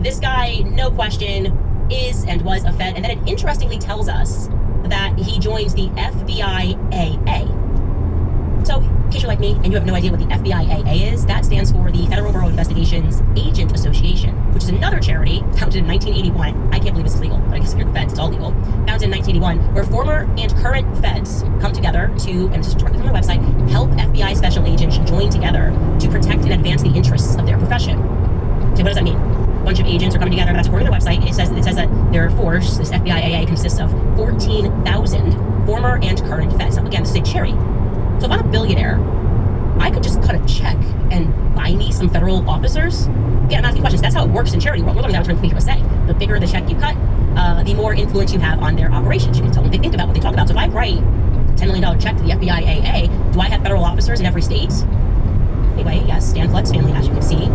this guy, no question, is and was a Fed, and then it interestingly tells us that he joins the FBI AA. So, in case you're like me and you have no idea what the FBI AA is, that stands for the Federal Bureau of Investigation's Agent Association, which is another charity founded in 1981. I can't believe this is legal, but I guess if you're the feds, it's all legal. Founded in 1981, where former and current feds come together to, and this is directly from their website, help FBI special agents join together to protect and advance the interests of their profession. Okay, what does that mean? A bunch of agents are coming together. That's according to their website. It says that their force, this FBI AA, consists of 14,000 former and current feds. Now, again, this is a charity. So if I'm a billionaire, I could just cut a check and buy me some federal officers. Again, I'm asking questions. That's how it works in charity world. We're learning how to turn USA. The bigger the check you cut, the more influence you have on their operations. You can tell them what they think about, what they talk about. So if I write a $10 million check to the FBI AA, do I have federal officers in every state? Anyway, yes, Dan Flood's family, as you can see,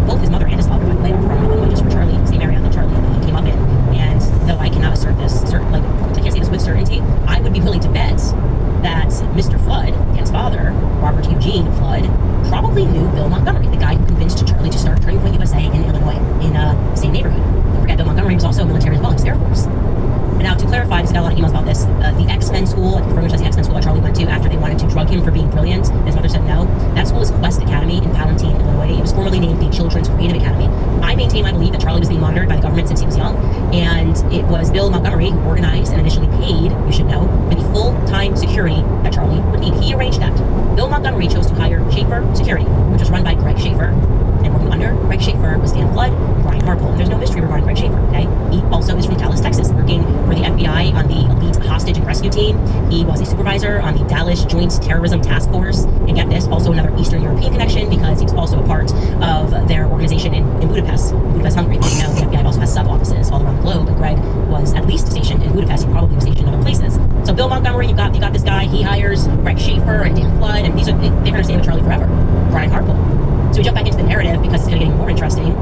both his mother and his father, by the way, are from Illinois, just for Charlie, same area that Charlie came up in. And though I cannot assert this, I can't say this with certainty, I would be willing to bet that Mr. Flood, Dan's father, Robert Eugene Flood, probably knew Bill Montgomery, the guy who convinced Charlie to start Turning Point USA in Illinois, in the same neighborhood. Don't forget, Bill Montgomery was also military as well. He was Air Force. And now, to clarify, because I got a lot of emails about this, the X-Men school, I confirm which is the X-Men school that Charlie went to after they wanted to drug him for being brilliant, and his mother said no. That school is Quest Academy in Palatine, Illinois. It was formerly named the Children's Creative Academy. I maintain my belief that Charlie was being monitored by the government since he was young, and it was Bill Montgomery who organized and initially paid, you should know, for the full-time security that Charlie would need. He arranged that. Bill Montgomery chose to hire Schaefer Security, which was run by Greg Schaefer, and working under Greg Schaefer was Dan Flood and Brian Harpole. And there's no mystery regarding Greg Schaefer, okay? He also is from Dallas, Texas, working for the FBI on the elite hostage and rescue team. He was a supervisor on the Dallas Joint Terrorism Task Force. And get this, also another Eastern European connection, because he was also a part of their organization in Budapest, Hungary. You know, the FBI also has sub-offices all around the globe, but Greg was at least stationed in Budapest. He probably was stationed in other places. So Bill Montgomery, you got this guy, he hires Greg Schaefer and Dan Flood, and they're going to stay with Charlie forever. Brian Harpole. So we jump back into the narrative because it's going to get more interesting.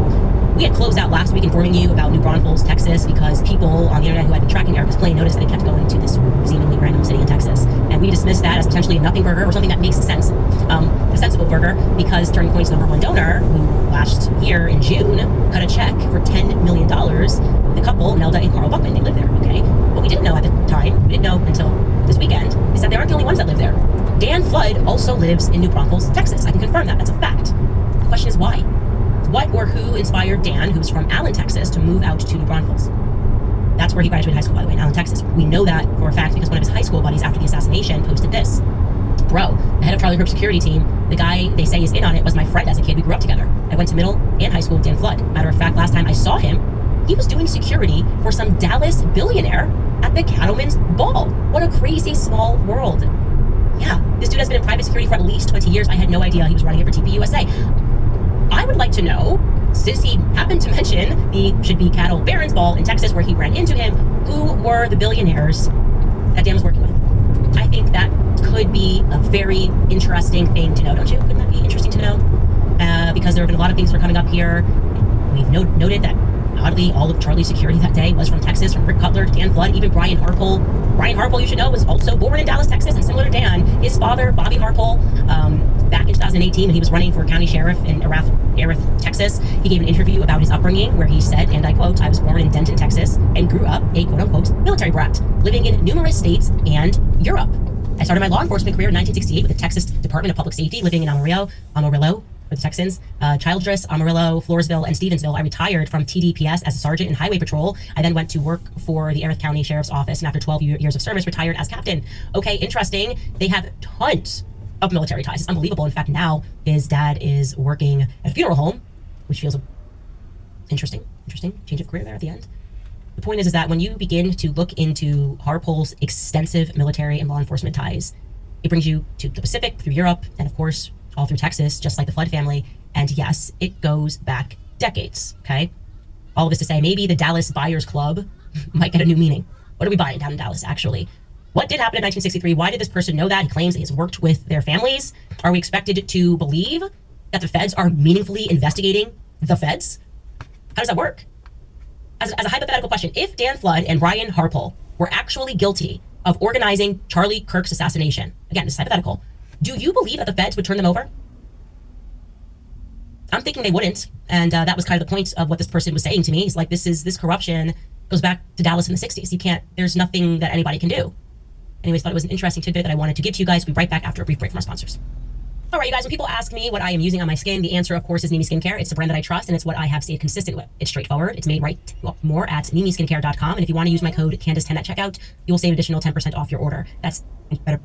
We had closed out last week informing you about New Braunfels, Texas, because people on the internet who had been tracking Erica's plane noticed that it kept going to this seemingly random city in Texas. And we dismissed that as potentially a nothing burger or something that makes sense, a sensible burger, because Turning Point's #1 donor, who last year in June cut a check for $10 million, the couple, Nelda and Carl Buckman, they live there, okay? What we didn't know at the time, we didn't know until this weekend, is that they aren't the only ones that live there. Dan Flood also lives in New Braunfels, Texas. I can confirm that. That's a fact. The question is why? What or who inspired Dan, who's from Allen, Texas, to move out to New Braunfels? That's where he graduated high school, by the way, in Allen, Texas. We know that for a fact because one of his high school buddies after the assassination posted this. Bro, the head of Charlie Kirk's security team, the guy they say is in on it, was my friend as a kid. We grew up together. I went to middle and high school with Dan Flood. Matter of fact, last time I saw him, he was doing security for some Dallas billionaire at the Cattleman's Ball. What a crazy small world. Yeah, this dude has been in private security for at least 20 years. I had no idea he was running it for TP USA. I would like to know, since he happened to mention the should-be cattle Barron's Ball in Texas where he ran into him, who were the billionaires that Dan was working with? I think that could be a very interesting thing to know, don't you? Wouldn't that be interesting to know? Because there have been a lot of things that are coming up here. We've noted that, oddly, all of Charlie's security that day was from Texas, from Rick Cutler to Dan Flood, even Brian Harpole. Brian Harpole, you should know, was also born in Dallas, Texas, and similar to Dan, his father, Bobby Harpole, back in 2018 when he was running for county sheriff in Erath, Texas, he gave an interview about his upbringing where he said, and I quote, "I was born in Denton, Texas, and grew up a quote-unquote military brat, living in numerous states and Europe. I started my law enforcement career in 1968 with the Texas Department of Public Safety, living in Amarillo for the Texans, Childress, Amarillo, Floresville, and Stevensville. I retired from TDPS as a sergeant in Highway Patrol. I then went to work for the Erath County Sheriff's Office, and after 12 years of service, retired as captain." Okay, interesting. They have tons of military ties. It's unbelievable. In fact, now his dad is working at a funeral home, which feels interesting change of career there at the end. The point is that when you begin to look into Harpole's extensive military and law enforcement ties, it brings you to the Pacific, through Europe, and of course, all through Texas, just like the Flood family. And yes, it goes back decades, okay? All of this to say, maybe the Dallas Buyers Club might get a new meaning. What are we buying down in Dallas, actually? What did happen in 1963? Why did this person know that? He claims that he's worked with their families. Are we expected to believe that the feds are meaningfully investigating the feds? How does that work? As a hypothetical question, if Dan Flood and Brian Harpole were actually guilty of organizing Charlie Kirk's assassination, again, this is hypothetical, do you believe that the feds would turn them over? I'm thinking they wouldn't. And that was kind of the point of what this person was saying to me. It's like, this corruption goes back to Dallas in the 60s. There's nothing that anybody can do. Anyways, thought it was an interesting tidbit that I wanted to give to you guys. We'll be right back after a brief break from our sponsors. All right, you guys, when people ask me what I am using on my skin, the answer, of course, is Nimi Skincare. It's the brand that I trust, and it's what I have stayed consistent with. It's straightforward. It's made right more at nimiskincare.com. And if you want to use my code Candace10 at checkout, you will save additional 10% off your order. That's better.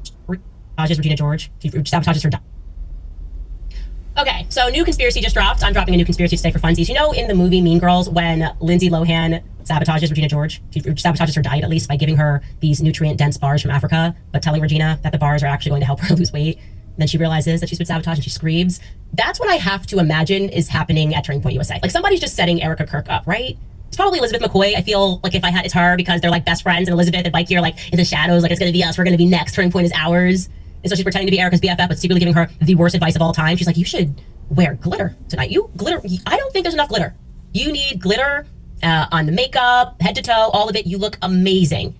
Regina George. Sabotages for. Okay, so new conspiracy just dropped. I'm dropping a new conspiracy today for funsies. You know, in the movie Mean Girls, when Lindsay Lohan sabotages Regina George, she sabotages her diet, at least, by giving her these nutrient-dense bars from Africa, but telling Regina that the bars are actually going to help her lose weight. And then she realizes that she's been sabotaged and she screams. That's what I have to imagine is happening at Turning Point USA. Like, somebody's just setting Erica Kirk up, right? It's probably Elizabeth McCoy. I feel like if I had, it's her, because they're like best friends, and Elizabeth and Mikey are like in the shadows, like it's gonna be us, we're gonna be next, Turning Point is ours. And so she's pretending to be Erica's BFF, but secretly giving her the worst advice of all time. She's like, you should wear glitter tonight. I don't think there's enough glitter. You need glitter on the makeup, head to toe, all of it. You look amazing.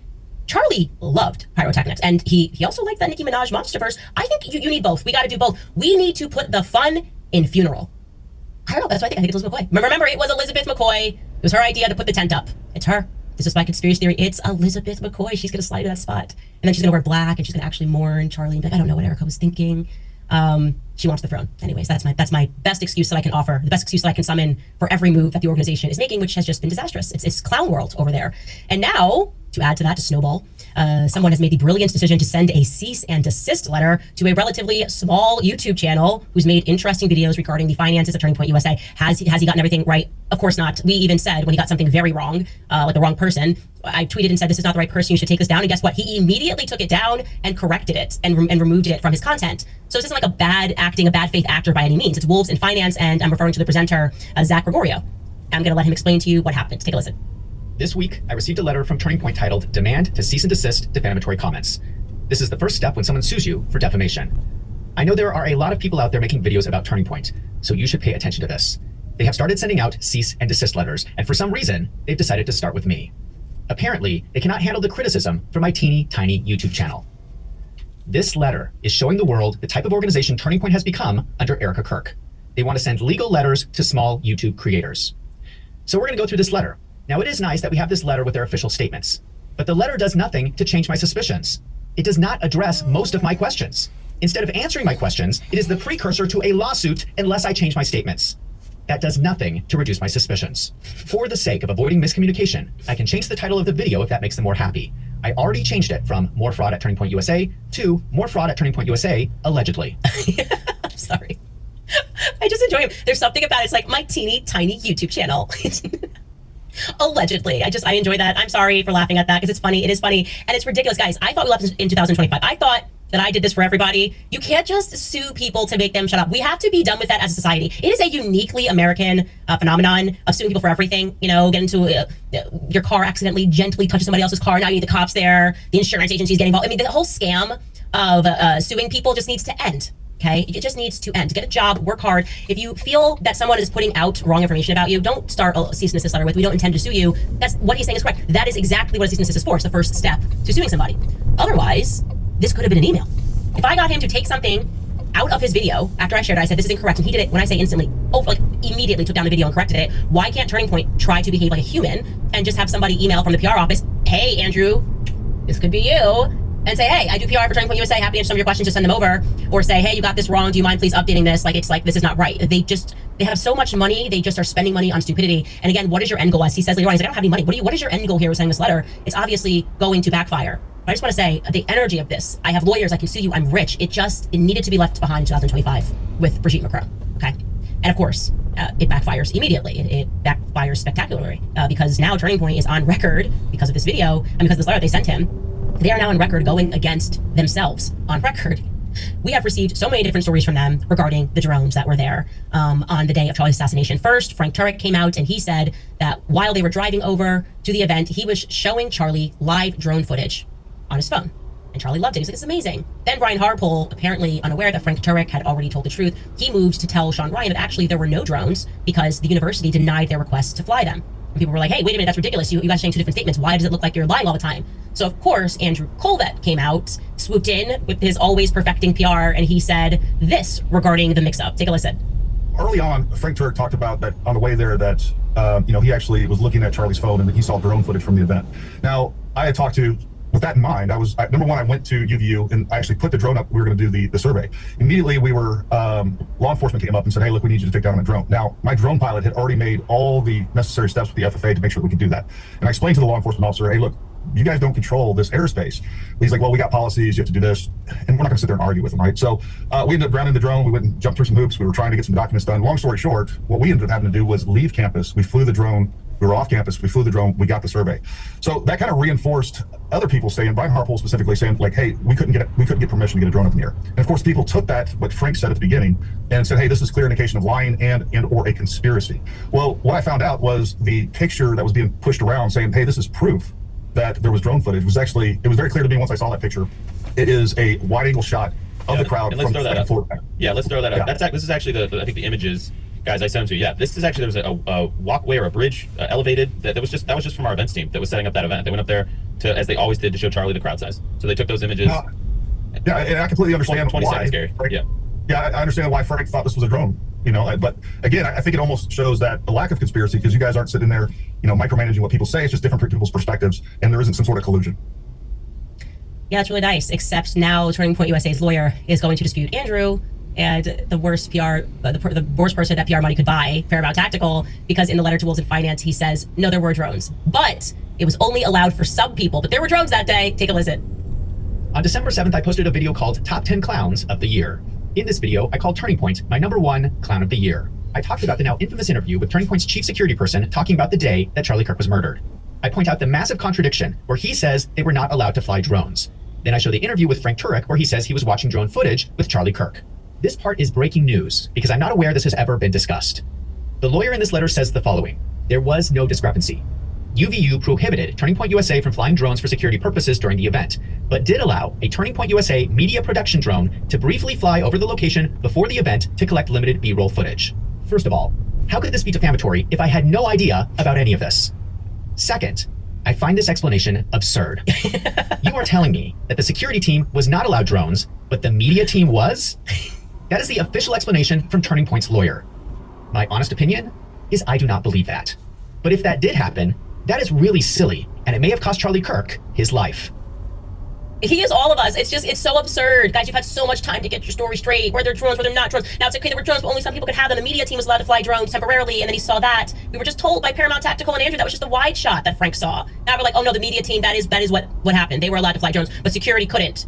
Charlie loved pyrotechnics, and he also liked that Nicki Minaj Monsterverse. I think you need both. We got to do both. We need to put the fun in funeral. I don't know. That's what I think. I think it's Elizabeth McCoy. Remember, it was Elizabeth McCoy. It was her idea to put the tent up. It's her. This is my conspiracy theory. It's Elizabeth McCoy. She's going to slide to that spot. And then she's going to wear black, and she's going to actually mourn Charlie and be like, I don't know what Erica was thinking. She wants the throne. Anyways, that's my best excuse that I can offer. The best excuse that I can summon for every move that the organization is making, which has just been disastrous. It's clown world over there. And now, to add to that, to snowball, someone has made the brilliant decision to send a cease and desist letter to a relatively small YouTube channel who's made interesting videos regarding the finances of Turning Point USA. Has he gotten everything right? Of course not. We even said when he got something very wrong, like the wrong person, I tweeted and said, this is not the right person, you should take this down. And guess what? He immediately took it down and corrected it and removed it from his content. So this isn't like a bad faith actor by any means. It's wolves in finance, and I'm referring to the presenter, Zach Gregorio. I'm going to let him explain to you what happened. Take a listen. This week, I received a letter from Turning Point titled Demand to Cease and Desist Defamatory Comments. This is the first step when someone sues you for defamation. I know there are a lot of people out there making videos about Turning Point, so you should pay attention to this. They have started sending out cease and desist letters, and for some reason, they've decided to start with me. Apparently, they cannot handle the criticism from my teeny tiny YouTube channel. This letter is showing the world the type of organization Turning Point has become under Erica Kirk. They want to send legal letters to small YouTube creators. So we're going to go through this letter. Now, it is nice that we have this letter with their official statements, but the letter does nothing to change my suspicions. It does not address most of my questions. Instead of answering my questions, it is the precursor to a lawsuit unless I change my statements. That does nothing to reduce my suspicions. For the sake of avoiding miscommunication, I can change the title of the video if that makes them more happy. I already changed it from More Fraud at Turning Point USA to More Fraud at Turning Point USA, allegedly. I'm sorry. I just enjoy him. There's something about it. It's like my teeny tiny YouTube channel. Allegedly. I enjoy that. I'm sorry for laughing at that because it's funny. It is funny. And it's ridiculous, guys. I thought we left in 2025. I thought that I did this for everybody. You can't just sue people to make them shut up. We have to be done with that as a society. It is a uniquely American phenomenon of suing people for everything. You know, get into your car accidentally gently touches somebody else's car. Now you need the cops there. The insurance agency is getting involved. I mean, the whole scam of suing people just needs to end. Okay, it just needs to end. Get a job, work hard. If you feel that someone is putting out wrong information about you, don't start a cease and desist letter with, we don't intend to sue you. That's what he's saying is correct. That is exactly what a cease and desist is for. It's the first step to suing somebody. Otherwise, this could have been an email. If I got him to take something out of his video after I shared it, I said, this is incorrect. And he did it when I say instantly, immediately took down the video and corrected it. Why can't Turning Point try to behave like a human and just have somebody email from the PR office, hey, Andrew, this could be you. And say, hey, I do PR for Turning Point USA. Happy to answer some of your questions. Just send them over. Or say, hey, you got this wrong. Do you mind please updating this? Like, it's like, this is not right. They have so much money. They just are spending money on stupidity. And again, what is your end goal? As he says later on, he's like, I don't have any money. What is your end goal here with sending this letter? It's obviously going to backfire. But I just want to say the energy of this. I have lawyers. I can sue you. I'm rich. It needed to be left behind in 2025 with Brigitte Macron. Okay. And of course, it backfires immediately. It backfires spectacularly because now Turning Point is on record because of this video and because of this letter they sent him. They are now on record going against themselves on record. We have received so many different stories from them regarding the drones that were there on the day of Charlie's assassination. First, Frank Turek came out and he said that while they were driving over to the event, he was showing Charlie live drone footage on his phone. And Charlie loved it. He was like, it's amazing. Then Brian Harpole, apparently unaware that Frank Turek had already told the truth, he moved to tell Sean Ryan that actually there were no drones because the university denied their request to fly them. And people were like, hey, wait a minute, that's ridiculous. You guys are saying two different statements. Why does it look like you're lying all the time? So of course, Andrew Colvett came out, swooped in with his always perfecting PR, and he said this regarding the mix-up. Take a listen. early on, Frank Turk talked about that on the way there that, he actually was looking at Charlie's phone and that he saw drone footage from the event. Now, I had talked to, with that in mind, number one, I went to UVU and I actually put the drone up. We were going to do the survey. Immediately, law enforcement came up and said, hey, look, we need you to take down a drone. Now, my drone pilot had already made all the necessary steps with the FFA to make sure that we could do that. And I explained to the law enforcement officer, hey, look, you guys don't control this airspace. He's like, well, we got policies, you have to do this. And we're not gonna sit there and argue with him, right? So we ended up grounding the drone. We went and jumped through some hoops. We were trying to get some documents done. Long story short, what we ended up having to do was leave campus. We flew the drone. We were off campus. We flew the drone. We got the survey. So that kind of reinforced other people saying, Brian Harpole specifically saying, like, hey, we couldn't get permission to get a drone up in the air. And of course, people took that, what Frank said at the beginning, and said, hey, this is clear indication of lying and or a conspiracy. Well, what I found out was the picture that was being pushed around saying, hey, this is proof that there was drone footage. It was very clear to me once I saw that picture. It is a wide angle shot of the crowd. And let's throw that up. Yeah, let's throw that up. Yeah. This is actually I think the images, guys, I sent them to you. Yeah, this is actually, there was a walkway or a bridge elevated that was just from our events team that was setting up that event. They went up there to, as they always did, to show Charlie the crowd size. So they took those images. Yeah, and I completely understand 20 why. seconds, Gary. Frank, yeah, I understand why Frank thought this was a drone. But again, I think it almost shows that a lack of conspiracy, because you guys aren't sitting there, micromanaging what people say. It's just different people's perspectives, and there isn't some sort of collusion. Yeah, it's really nice. Except now, Turning Point USA's lawyer is going to dispute Andrew and the worst PR, the worst person that PR money could buy, Paramount Tactical, because in the letter to Wolves in Finance, he says, no, there were drones, but it was only allowed for some people. But there were drones that day. Take a listen. On December 7th, I posted a video called Top 10 Clowns of the Year. In this video, I called Turning Point my #1 clown of the year. I talked about the now infamous interview with Turning Point's chief security person talking about the day that Charlie Kirk was murdered. I point out the massive contradiction where he says they were not allowed to fly drones. Then I show the interview with Frank Turek where he says he was watching drone footage with Charlie Kirk. This part is breaking news because I'm not aware this has ever been discussed. The lawyer in this letter says the following: there was no discrepancy. UVU prohibited Turning Point USA from flying drones for security purposes during the event, but did allow a Turning Point USA media production drone to briefly fly over the location before the event to collect limited B-roll footage. First of all, how could this be defamatory if I had no idea about any of this? Second, I find this explanation absurd. You are telling me that the security team was not allowed drones, but the media team was? That is the official explanation from Turning Point's lawyer. My honest opinion is I do not believe that. But if that did happen, that is really silly, and it may have cost Charlie Kirk his life. He is all of us. It's so absurd. Guys, you've had so much time to get your story straight. Were there drones, were there not drones? Now it's okay, there were drones, but only some people could have them. The media team was allowed to fly drones temporarily, and then he saw that. We were just told by Paramount Tactical and Andrew that was just a wide shot that Frank saw. Now we're like, oh no, the media team, that is what happened. They were allowed to fly drones, but security couldn't.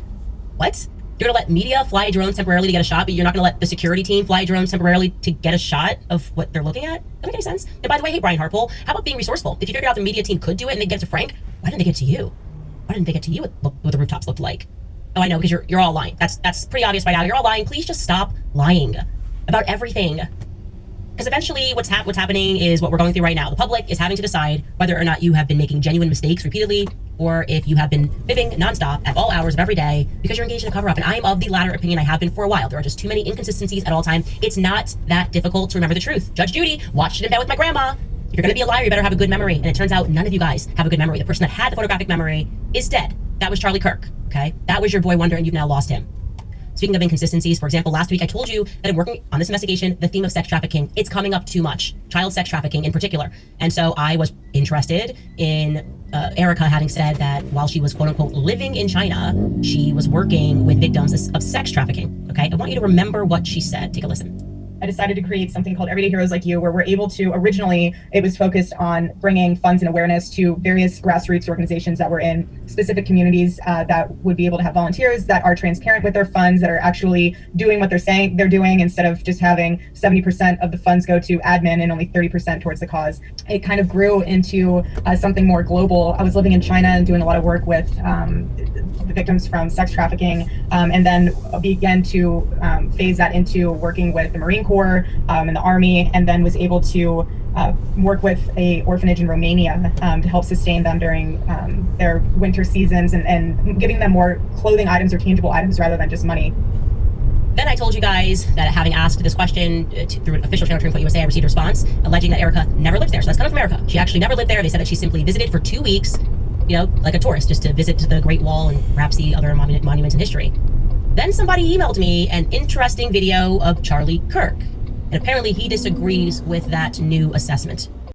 What? You're gonna let media fly drones temporarily to get a shot, but you're not gonna let the security team fly drones temporarily to get a shot of what they're looking at? That make any sense? And by the way, hey, Brian Harpole, how about being resourceful? If you figured out the media team could do it and they get it to Frank, why didn't they get to you? Why didn't they get to you what the rooftops looked like? Oh, I know, because you're all lying. That's pretty obvious by now. You're all lying. Please just stop lying about everything. Because eventually what's happening is what we're going through right now. The public is having to decide whether or not you have been making genuine mistakes repeatedly, or if you have been fibbing nonstop at all hours of every day because you're engaged in a cover-up. And I'm of the latter opinion. I have been for a while. There are just too many inconsistencies at all time. It's not that difficult to remember the truth. Judge Judy, watched it in bed with my grandma. If you're gonna be a liar, you better have a good memory. And it turns out none of you guys have a good memory. The person that had the photographic memory is dead. That was Charlie Kirk, okay? That was your boy wonder, and you've now lost him. Speaking of inconsistencies, for example, last week I told you that I'm working on this investigation, the theme of sex trafficking. It's coming up too much, child sex trafficking in particular. And so I was interested in Erica having said that while she was quote unquote living in China, she was working with victims of sex trafficking, okay? I want you to remember what she said. Take a listen. I decided to create something called Everyday Heroes Like You, where we're able to, originally, it was focused on bringing funds and awareness to various grassroots organizations that were in specific communities that would be able to have volunteers that are transparent with their funds, that are actually doing what they're saying they're doing, instead of just having 70% of the funds go to admin and only 30% towards the cause. It kind of grew into something more global. I was living in China and doing a lot of work with the victims from sex trafficking, and then began to phase that into working with the Marine Corps and the Army, and then was able to work with a orphanage in Romania to help sustain them during their winter seasons, and giving them more clothing items or tangible items rather than just money. Then I told you guys that having asked this question through an official channel, Turning Point USA, I received a response alleging that Erica never lived there. So that's coming from Erica. She actually never lived there. They said that she simply visited for 2 weeks, you know, like a tourist, just to visit the Great Wall and perhaps see other monuments in history. Then somebody emailed me an interesting video of Charlie Kirk. And apparently he disagrees with that new assessment.